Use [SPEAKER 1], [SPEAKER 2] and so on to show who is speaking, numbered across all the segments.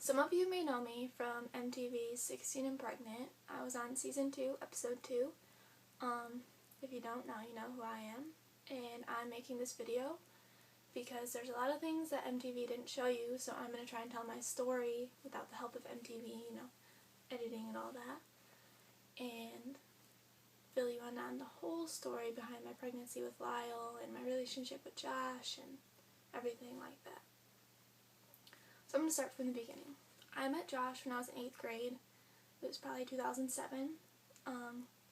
[SPEAKER 1] Some of you may know me from MTV's 16 and Pregnant. I was on season 2, episode 2. If you don't, now you know who I am. And I'm making this video because there's a lot of things that MTV didn't show you, so I'm going to try and tell my story without the help of MTV, editing and all that. And fill you in on the whole story behind my pregnancy with Lyle and my relationship with Josh and everything like that. So I'm going to start from the beginning. I met Josh when I was in 8th grade. It was probably 2007.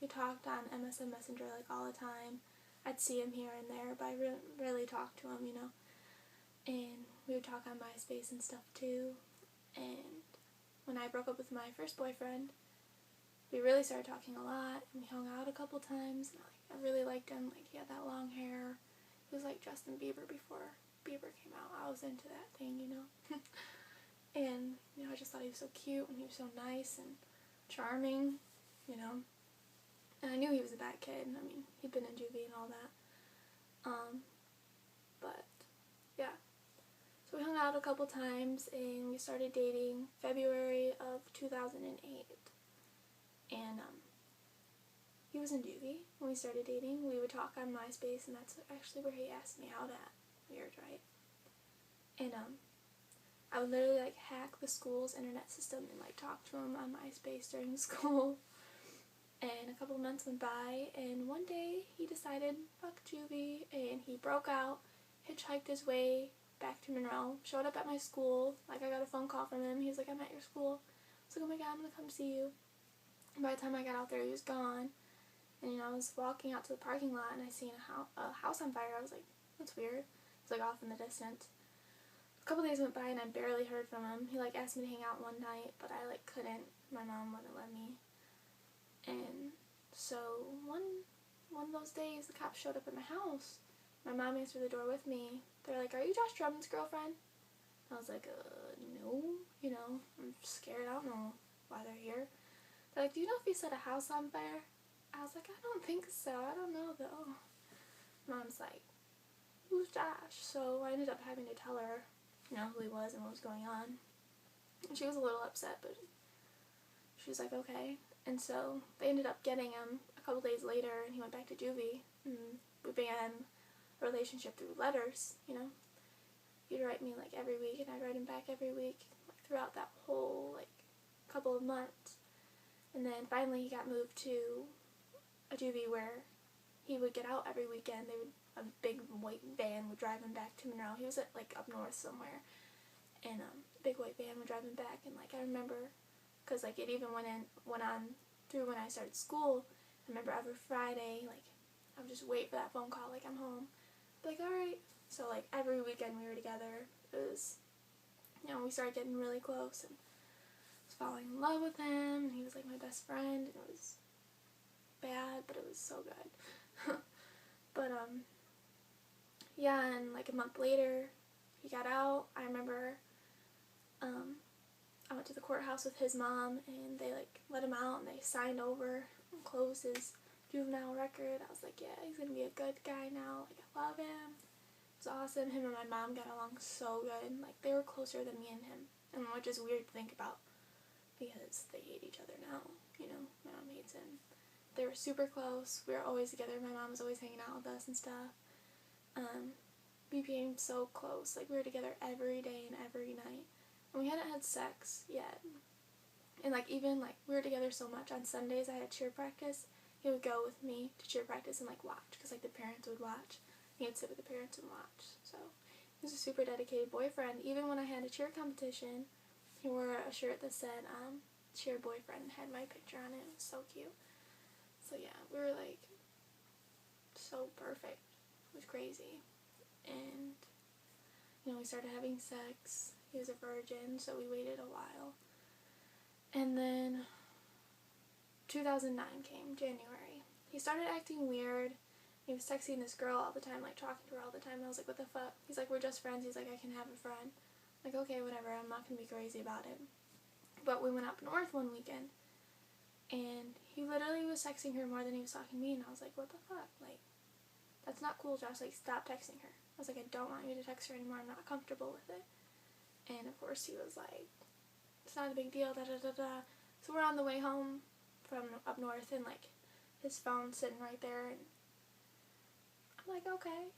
[SPEAKER 1] We talked on MSN Messenger like all the time. I'd see him here and there, but I rarely talked to him, And we would talk on MySpace and stuff too. And when I broke up with my first boyfriend, we really started talking a lot, and we hung out a couple times. And I really liked him. He had that long hair. He was like Justin Bieber before Bieber came out. I was into that thing, And, I just thought he was so cute, and he was so nice and charming, And I knew he was a bad kid. He'd been in juvie and all that. But, yeah. So we hung out a couple times, and we started dating February of 2008. And, he was in juvie when we started dating. We would talk on MySpace, and that's actually where he asked me out at. Weird, right? And, I would literally, hack the school's internet system and, talk to him on MySpace during school. And a couple of months went by, and one day he decided, fuck juvie, and he broke out, hitchhiked his way back to Monroe, showed up at my school. I got a phone call from him. He was like, I'm at your school. I was like, oh my god, I'm gonna come see you. And by the time I got out there, he was gone. And, I was walking out to the parking lot, and I seen a house on fire. I was like, that's weird. It's, off in the distance. A couple days went by, and I barely heard from him. He, asked me to hang out one night, but I, couldn't. My mom wouldn't let me. And so one of those days, the cops showed up at my house. My mom answered the door with me. They're like, are you Josh Drummond's girlfriend? I was like, no. I'm scared. I don't know why they're here. They're like, do you know if he set a house on fire? I was like, I don't think so. I don't know, though. Mom's like, who's Josh? So I ended up having to tell her, who he was and what was going on. And she was a little upset, but she was like, okay. And so they ended up getting him a couple days later, and he went back to juvie. And we began a relationship through letters, He'd write me, every week, and I'd write him back every week, throughout that whole, couple of months. And then finally he got moved to a juvie where he would get out every weekend. A big white van would drive him back to Monroe. He was at, up north somewhere. And a big white van would drive him back. And, I remember, because, it even went on through when I started school. I remember every Friday, I would just wait for that phone call, I'm home. Alright. So, every weekend we were together. It was, we started getting really close. And I was falling in love with him. And he was, my best friend. And it was bad, but it was so good. But, yeah, and, a month later, he got out. I remember, I went to the courthouse with his mom, and they, let him out, and they signed over and closed his juvenile record. I was like, yeah, he's gonna be a good guy now. I love him. It was awesome. Him and my mom got along so good. They were closer than me and him, and which is weird to think about, because they hate each other now, my mom hates him. They were super close. We were always together. My mom was always hanging out with us and stuff. We became so close. We were together every day and every night. And we hadn't had sex yet. And, even, we were together so much. On Sundays, I had cheer practice. He would go with me to cheer practice and, watch. Because, the parents would watch. He would sit with the parents and watch. So, he was a super dedicated boyfriend. Even when I had a cheer competition, he wore a shirt that said, cheer boyfriend, and had my picture on it. It was so cute. So, yeah, we were, so perfect. It was crazy. And, we started having sex. He was a virgin, so we waited a while. And then 2009 came, January. He started acting weird. He was texting this girl all the time, talking to her all the time. And I was like, what the fuck? He's like, we're just friends. He's like, I can have a friend. I'm like, okay, whatever. I'm not going to be crazy about it. But we went up north one weekend. And he literally was texting her more than he was talking to me. And I was like, what the fuck? That's not cool, Josh. Stop texting her. I was like, I don't want you to text her anymore. I'm not comfortable with it. And, of course, he was like, It's not a big deal, da da da da. So we're on the way home from up north, and like his phone's sitting right there, and I'm like, okay,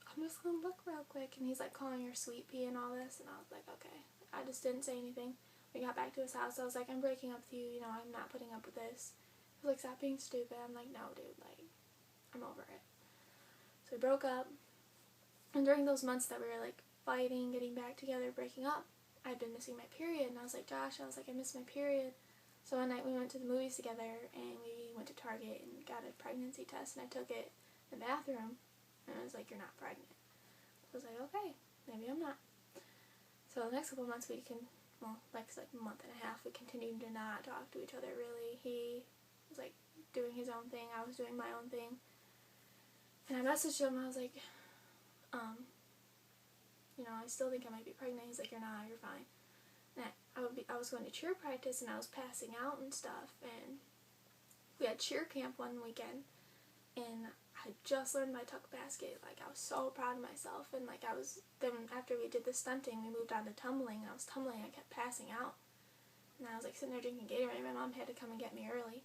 [SPEAKER 1] I'm just gonna look real quick. And he's like calling her sweet pea and all this, and I was like, okay. I just didn't say anything. We got back to his house. I was like, I'm breaking up with you, you know, I'm not putting up with this. He was like, stop being stupid. I'm like, no, dude, like, I'm over it. So we broke up, and during those months that we were like fighting, getting back together, breaking up, I'd been missing my period, and I was like, Josh, I was like, I missed my period. So one night we went to the movies together, and we went to Target and got a pregnancy test, and I took it in the bathroom, and I was like, you're not pregnant. I was like, okay, maybe I'm not. So the next couple of months like a month and a half, we continued to not talk to each other really. He was like doing his own thing, I was doing my own thing. And I messaged him, I was like, you know, I still think I might be pregnant. He's like, you're not, you're fine. And I was going to cheer practice, and I was passing out and stuff, and we had cheer camp one weekend, and I just learned my tuck basket. Like, I was so proud of myself, and like then after we did the stunting, we moved on to tumbling, and I was tumbling, I kept passing out, and I was like sitting there drinking Gatorade. My mom had to come and get me early.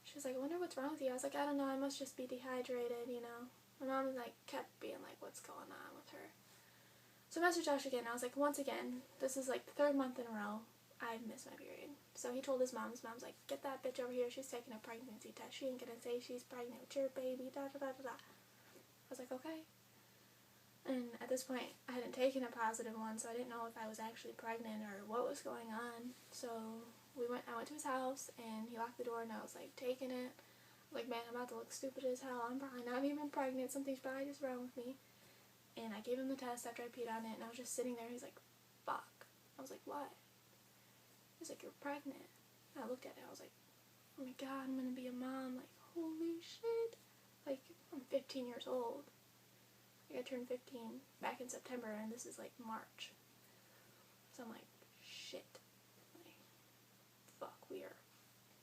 [SPEAKER 1] She was like, I wonder what's wrong with you. I was like, I don't know, I must just be dehydrated, you know. My mom like kept being like, what's going on with her? So I messaged Josh again. I was like, once again, this is like the third month in a row I've missed my period. So he told his mom. His mom's like, get that bitch over here. She's taking a pregnancy test. She ain't gonna say she's pregnant with your baby. Da da da da da. I was like, okay. And at this point, I hadn't taken a positive one, so I didn't know if I was actually pregnant or what was going on. So I went to his house, and he locked the door, and I was like, taking it. I was like, man, I'm about to look stupid as hell. I'm probably not even pregnant. Something's probably just wrong with me. And I gave him the test after I peed on it, and I was just sitting there. He's like, fuck. I was like, what? He's like, you're pregnant. And I looked at it. I was like, oh my god, I'm going to be a mom. Like, holy shit. Like, I'm 15 years old. Like, I turned 15 back in September, and this is like March. So I'm like, shit. Like, fuck, we are.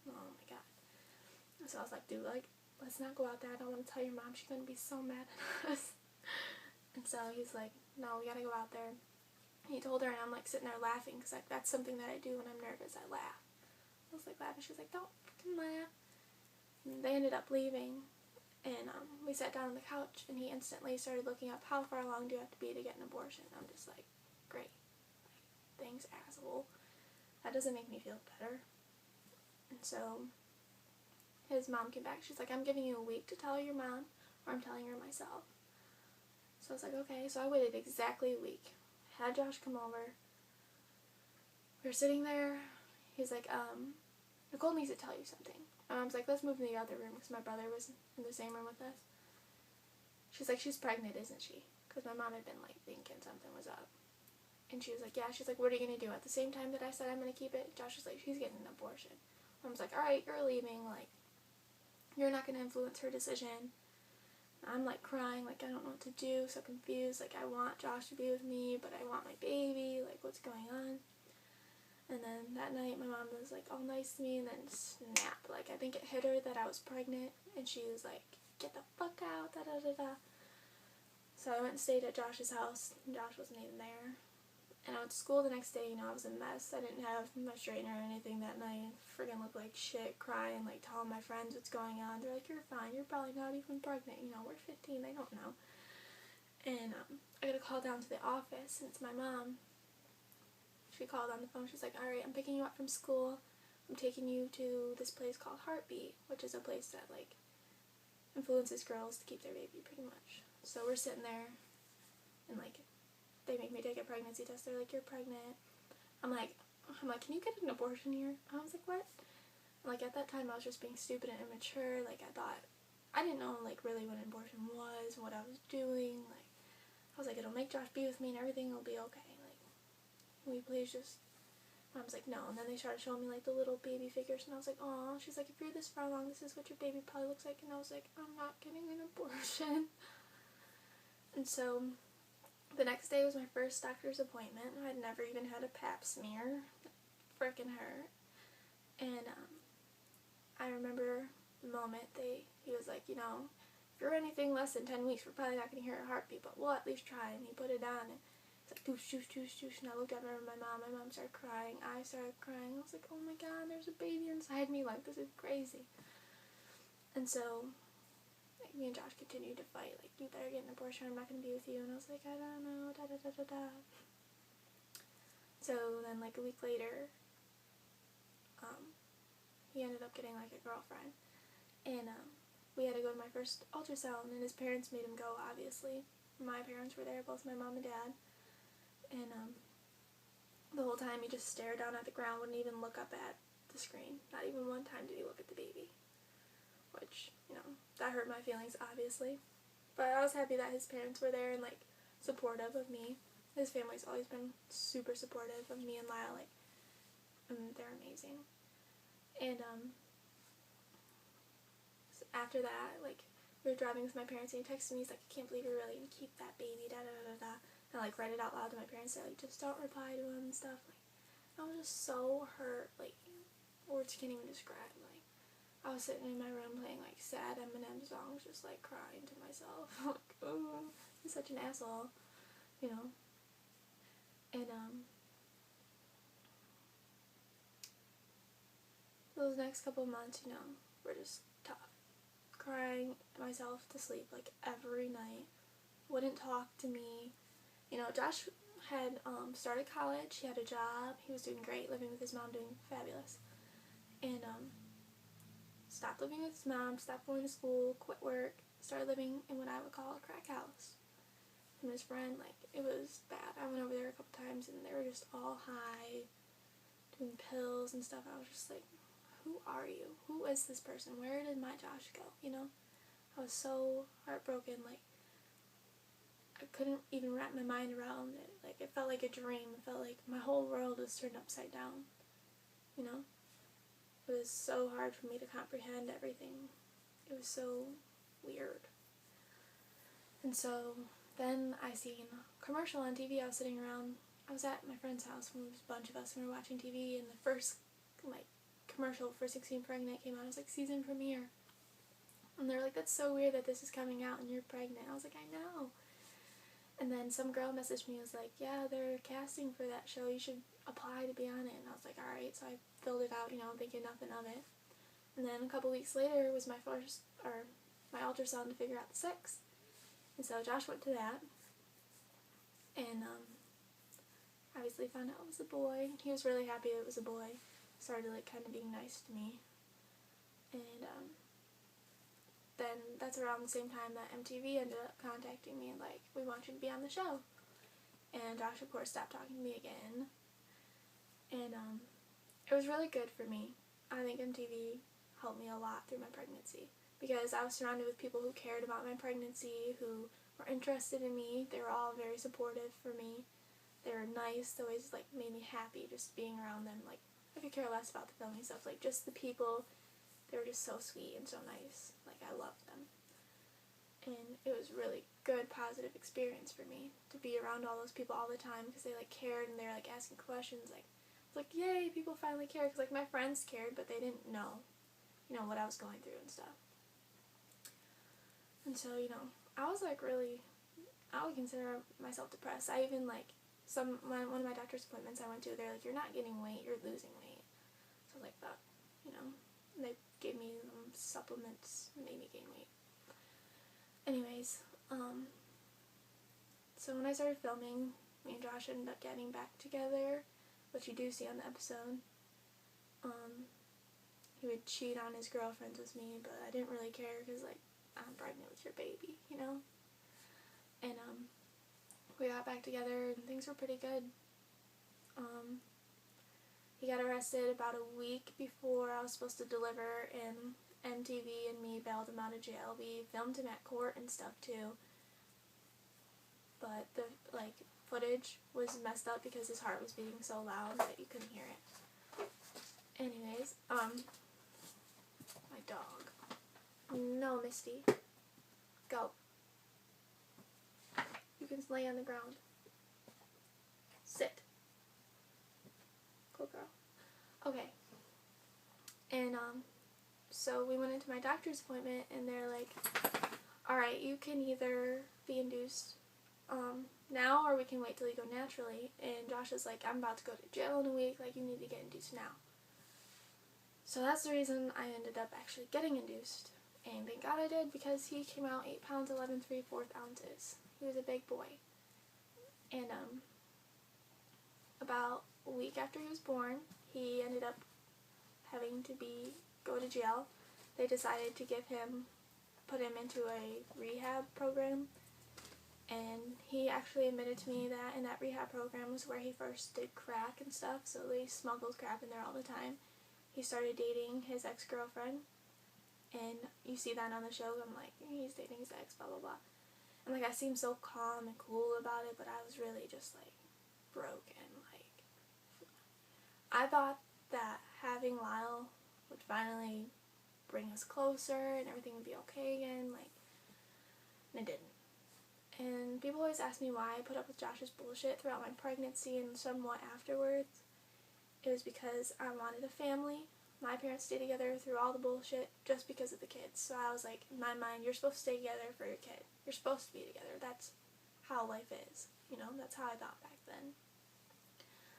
[SPEAKER 1] Oh my god. So I was like, dude, like, let's not go out there. I don't want to tell your mom. She's going to be so mad at us. And so he's like, no, we gotta go out there. He told her, and I'm like sitting there laughing, because like that's something that I do when I'm nervous. I laugh. I was like laughing. She was like, don't fucking laugh. And they ended up leaving, and we sat down on the couch, and he instantly started looking up, how far along do you have to be to get an abortion? I'm just like, great. Like, thanks, asshole. That doesn't make me feel better. And so his mom came back. She's like, I'm giving you a week to tell your mom, or I'm telling her myself. So I was like, okay. So I waited exactly a week. Had Josh come over. We were sitting there. He's like, Nicole needs to tell you something. My mom's like, let's move in the other room, because my brother was in the same room with us. She's like, she's pregnant, isn't she? Because my mom had been like thinking something was up. And she was like, yeah. She's like, what are you going to do? At the same time that I said I'm going to keep it, Josh was like, she's getting an abortion. Mom's like, alright, you're leaving. Like, you're not going to influence her decision. I'm like crying, like I don't know what to do, so confused, like I want Josh to be with me, but I want my baby, like what's going on? And then that night my mom was like all nice to me, and then snap, like I think it hit her that I was pregnant, and she was like, get the fuck out, da da da da. So I went and stayed at Josh's house, and Josh wasn't even there. And I went to school the next day, you know, I was a mess. I didn't have my straightener or anything that night. Friggin' looked like shit, crying, like telling my friends what's going on. They're like, you're fine, you're probably not even pregnant, you know, we're 15, they don't know. And I got a call down to the office, and it's my mom. She called on the phone, she's like, alright, I'm picking you up from school. I'm taking you to this place called Heartbeat, which is a place that, like, influences girls to keep their baby, pretty much. So we're sitting there, and, like, they make me take a pregnancy test. They're like, you're pregnant. I'm like, can you get an abortion here? I was like, what? Like, at that time, I was just being stupid and immature. Like, I didn't know, like, really what an abortion was, what I was doing. Like, I was like, it'll make Josh be with me and everything will be okay. Like, will you please just... Mom's like, no. And then they started showing me, like, the little baby figures. And I was like, aw. She's like, if you're this far along, this is what your baby probably looks like. And I was like, I'm not getting an abortion. And so... the next day was my first doctor's appointment. I'd never even had a pap smear. Frickin' hurt. And I remember the moment he was like, you know, if you're anything less than 10 weeks, we're probably not going to hear a heartbeat, but we'll at least try. And he put it on, and he's like, doosh, doosh, doosh, doosh, and I looked up at my mom started crying, I started crying, I was like, oh my god, there's a baby inside me, like, this is crazy. And so, like, me and Josh continued to fight, like, you better get an abortion, I'm not going to be with you, and I was like, I don't know, da da da da da. So then, like, a week later, he ended up getting, like, a girlfriend, and, we had to go to my first ultrasound, and his parents made him go, obviously. My parents were there, both my mom and dad, and, the whole time he just stared down at the ground, wouldn't even look up at the screen. Not even one time did he look at the baby, which, you know, that hurt my feelings, obviously. But I was happy that his parents were there and, like, supportive of me. His family's always been super supportive of me and Lyle, like, and they're amazing. And, so after that, like, we were driving with my parents, and he texted me, he's like, I can't believe you're really gonna keep that baby, da da da da. And I, like, read it out loud to my parents, they're like, just don't reply to him and stuff. Like, I was just so hurt, like, words can't even describe. Like, I was sitting in my room playing, like, sad Eminem songs, just, like, crying to myself. Like, oh, he's such an asshole, you know. And, those next couple of months, you know, were just tough. Crying myself to sleep, like, every night. Wouldn't talk to me. You know, Josh had started college, he had a job, he was doing great, living with his mom, doing fabulous. And stopped living with his mom, stopped going to school, quit work, started living in what I would call a crack house. Him and his friend, like, it was bad. I went over there a couple times and they were just all high, doing pills and stuff. I was just like, who are you? Who is this person? Where did my Josh go? You know? I was so heartbroken, like, I couldn't even wrap my mind around it. Like, it felt like a dream. It felt like my whole world was turned upside down, you know? It was so hard for me to comprehend everything. It was so weird. And so then I seen a commercial on TV. I was sitting around, I was at my friend's house when there was a bunch of us and we were watching TV, and the first, like, commercial for 16 Pregnant came out. It was like season premiere. And they were like, that's so weird that this is coming out and you're pregnant. I was like, I know. And then some girl messaged me and was like, yeah, they're casting for that show, you should apply to be on it. And I was like, alright, so I filled it out, you know, thinking nothing of it. And then a couple weeks later was my my ultrasound to figure out the sex. And so Josh went to that, and obviously found out it was a boy. He was really happy it was a boy. Started, like, kind of being nice to me. And then that's around the same time that MTV ended up contacting me and, like, we want you to be on the show. And Josh, of course, stopped talking to me again. And it was really good for me. I think MTV helped me a lot through my pregnancy, because I was surrounded with people who cared about my pregnancy, who were interested in me. They were all very supportive for me. They were nice. They always, like, made me happy just being around them. Like, I could care less about the filming stuff. Like, just the people, they were just so sweet and so nice. Like, I loved them. And it was really good, positive experience for me to be around all those people all the time, because they, like, cared and they were, like, asking questions. Like, it's like, yay, people finally cared. Because, like, my friends cared, but they didn't know, you know, what I was going through and stuff. And so, you know, I was, like, really, I would consider myself depressed. I even, like, one of my doctor's appointments I went to, they're like, you're not gaining weight, you're losing weight. So I was like, fuck, you know. And they gave me supplements and made me gain weight. Anyways, so when I started filming, me and Josh ended up getting back together, which you do see on the episode. He would cheat on his girlfriends with me, but I didn't really care, because, like, I'm pregnant with your baby, you know? And, we got back together and things were pretty good. He got arrested about a week before I was supposed to deliver, and MTV and me bailed him out of jail. We filmed him at court and stuff too, but the, like, footage was messed up because his heart was beating so loud that you couldn't hear it. Anyways, my dog. No, Misty. Go. You can lay on the ground. Sit. Cool girl. Okay. And, so we went into my doctor's appointment, and they're like, alright, you can either be induced now, or we can wait till you go naturally. And Josh is like, I'm about to go to jail in a week, like, you need to get induced now. So that's the reason I ended up actually getting induced. And thank God I did, because he came out 8 pounds 11 3/4 ounces. He was a big boy. And about a week after he was born, he ended up having to go to jail. They decided to put him into a rehab program. And he actually admitted to me that in that rehab program was where he first did crack and stuff, so they smuggled crap in there all the time. He started dating his ex-girlfriend, and you see that on the show. I'm like, he's dating his ex, blah, blah, blah. And, like, I seemed so calm and cool about it, but I was really just, like, broken. Like, I thought that having Lyle would finally bring us closer and everything would be okay again, like, and it didn't. And people always ask me why I put up with Josh's bullshit throughout my pregnancy and somewhat afterwards. It was because I wanted a family. My parents stayed together through all the bullshit just because of the kids. So I was like, in my mind, you're supposed to stay together for your kid. You're supposed to be together. That's how life is. You know, that's how I thought back then.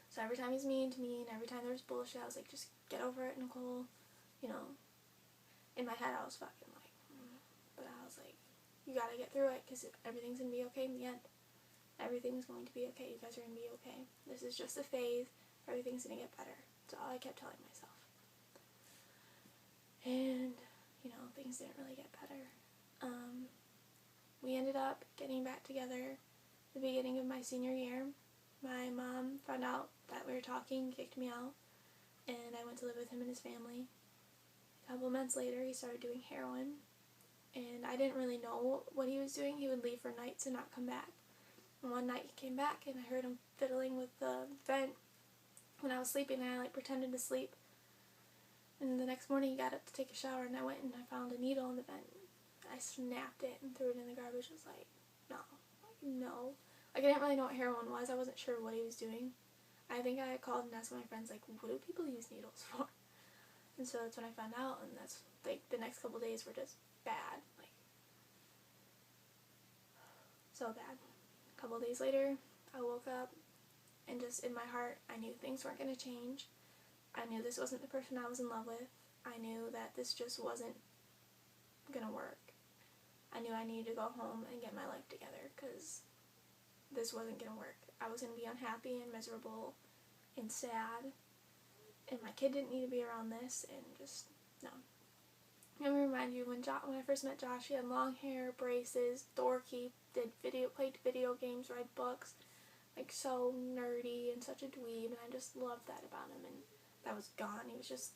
[SPEAKER 1] So every time he's mean to me and every time there was bullshit, I was like, just get over it, Nicole. You know, in my head I was fucking like, but I was like, you gotta get through it, because everything's gonna be okay in the end. Everything's going to be okay. You guys are gonna be okay. This is just a phase. Everything's gonna get better. That's all I kept telling myself. And, you know, things didn't really get better. We ended up getting back together the beginning of my senior year. My mom found out that we were talking, kicked me out, and I went to live with him and his family. A couple months later, he started doing heroin. And I didn't really know what he was doing. He would leave for nights and not come back. And one night he came back and I heard him fiddling with the vent when I was sleeping, and I like pretended to sleep. And the next morning he got up to take a shower and I went and I found a needle in the vent. I snapped it and threw it in the garbage. I was like, no. Like, I didn't really know what heroin was. I wasn't sure what he was doing. I think I called and asked my friends, like, what do people use needles for? And so that's when I found out, and that's, like, the next couple days were just bad, like, so bad. A couple days later, I woke up, and just in my heart, I knew things weren't going to change. I knew this wasn't the person I was in love with. I knew that this just wasn't going to work. I knew I needed to go home and get my life together, because this wasn't going to work. I was going to be unhappy and miserable and sad, and my kid didn't need to be around this, and just, no. Let me remind you, when I first met Josh, he had long hair, braces, dorky, played video games, read books, like so nerdy and such a dweeb, and I just loved that about him, and that was gone. He was just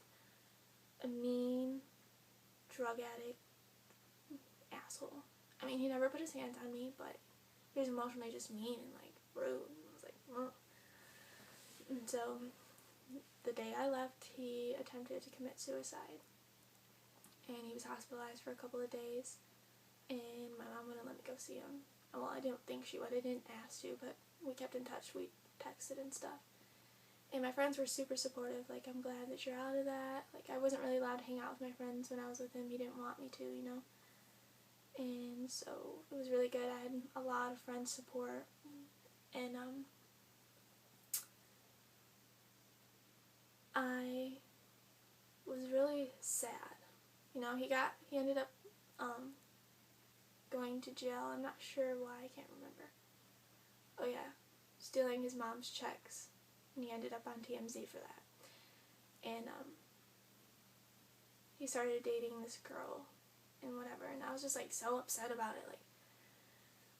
[SPEAKER 1] a mean, drug addict asshole. I mean, he never put his hands on me, but he was emotionally just mean and like rude. I was like, ugh. And so the day I left, he attempted to commit suicide. And he was hospitalized for a couple of days, and my mom wouldn't let me go see him. Well, I didn't think she would. I didn't ask to, but we kept in touch. We texted and stuff. And my friends were super supportive. Like, I'm glad that you're out of that. Like, I wasn't really allowed to hang out with my friends when I was with him. He didn't want me to, you know. And so it was really good. I had a lot of friends support. And I was really sad. You know, he ended up going to jail. I'm not sure why, I can't remember. Oh yeah, stealing his mom's checks, and he ended up on TMZ for that. And he started dating this girl and whatever, and I was just like so upset about it. Like,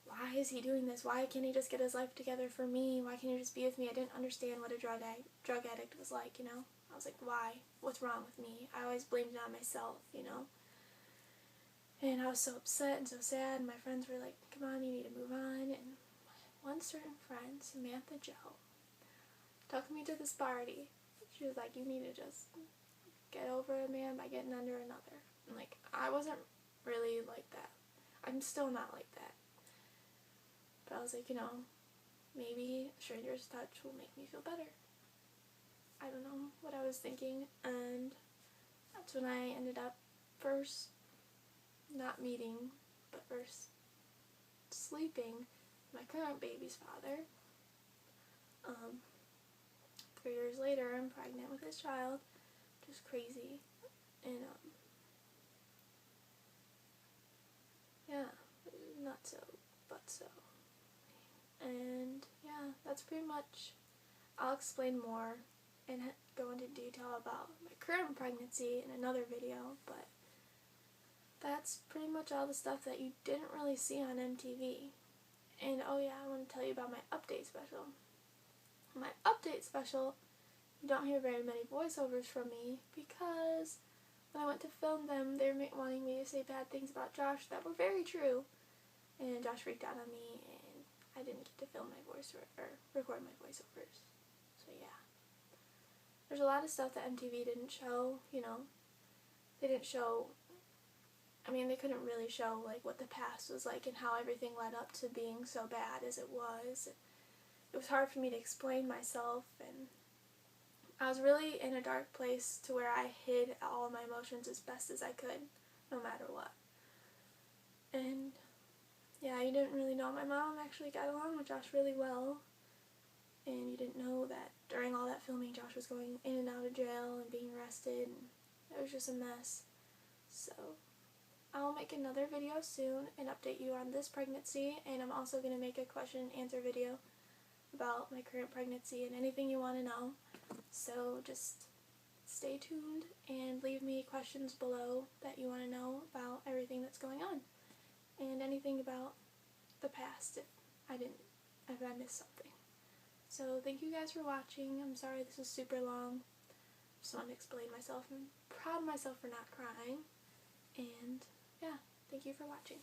[SPEAKER 1] why is he doing this? Why can't he just get his life together for me? Why can't he just be with me? I didn't understand what a drug addict was like, you know? I was like, why? What's wrong with me? I always blamed it on myself, you know? And I was so upset and so sad, and my friends were like, come on, you need to move on. And one certain friend, Samantha Jo, took me to this party. She was like, you need to just get over a man by getting under another. And like, I wasn't really like that. I'm still not like that. But I was like, you know, maybe a stranger's touch will make me feel better. I don't know what I was thinking, and that's when I ended up first not meeting, but first sleeping my current baby's father. 3 years later, I'm pregnant with his child. Just crazy. And, yeah, not so, but so. And, yeah, that's pretty much, I'll explain more and go into detail about my current pregnancy in another video, but that's pretty much all the stuff that you didn't really see on MTV. And, oh yeah, I want to tell you about my update special. My update special, you don't hear very many voiceovers from me because when I went to film them, they were wanting me to say bad things about Josh that were very true. And Josh freaked out on me, and I didn't get to film my voice or record my voiceovers. So yeah. There's a lot of stuff that MTV didn't show, you know. They didn't show, I mean, they couldn't really show like what the past was like and how everything led up to being so bad as it was. It was hard for me to explain myself, and I was really in a dark place to where I hid all of my emotions as best as I could, no matter what. And yeah, you didn't really know. My mom actually got along with Josh really well, and you didn't know that during all that filming Josh was going in and out of jail and being arrested, and it was just a mess. So I'll make another video soon and update you on this pregnancy, and I'm also going to make a question and answer video about my current pregnancy and anything you want to know. So just stay tuned and leave me questions below that you want to know about everything that's going on and anything about the past if I missed something. So thank you guys for watching. I'm sorry this was super long. Just wanted to explain myself. I'm proud of myself for not crying. And yeah, thank you for watching.